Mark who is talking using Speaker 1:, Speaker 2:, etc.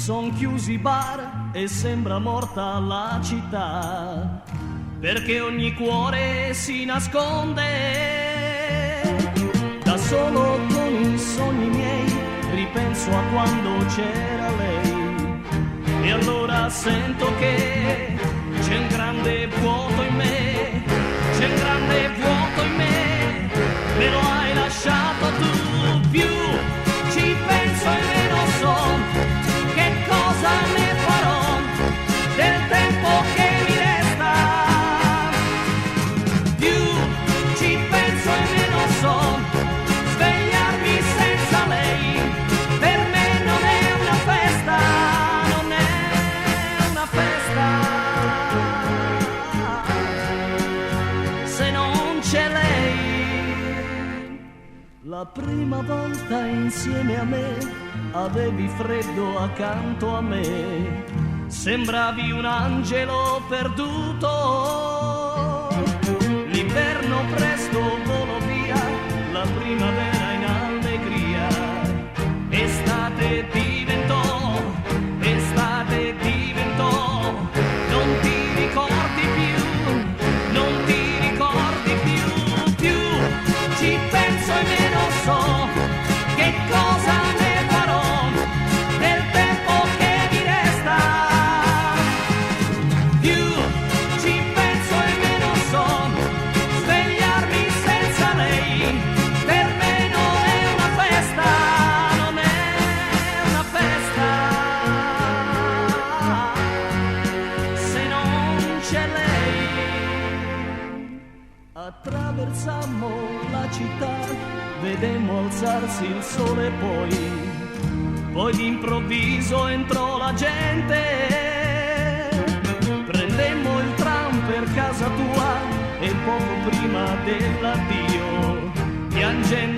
Speaker 1: son chiusi i bar e sembra morta la città, perché ogni cuore si nasconde. Da solo con i sogni miei ripenso a quando c'era lei, e allora sento che c'è un grande vuoto in me, c'è un grande vuoto in me, me lo hai lasciato tu. Più ci penso e meno so che cosa ne farò del tempo che mi resta. Più ci penso e meno so svegliarmi senza lei, per me non è una festa, non è una festa se non c'è lei. La prima volta insieme a me avevi freddo accanto a me, sembravi un angelo perduto. L'inverno presto volò via, la primavera in allegria, estate diventò, estate diventò. Non ti ricordi più, non ti ricordi più. Più ci penso e meno so che cosa ne farò del tempo che mi resta. Più ci penso e meno so svegliarmi senza lei, per me non è una festa, non è una festa se non c'è lei. Attraversammo la città, vedemmo alzarsi il sole, poi d'improvviso entrò la gente. Prendemmo il tram per casa tua e poco prima dell'addio, piangendo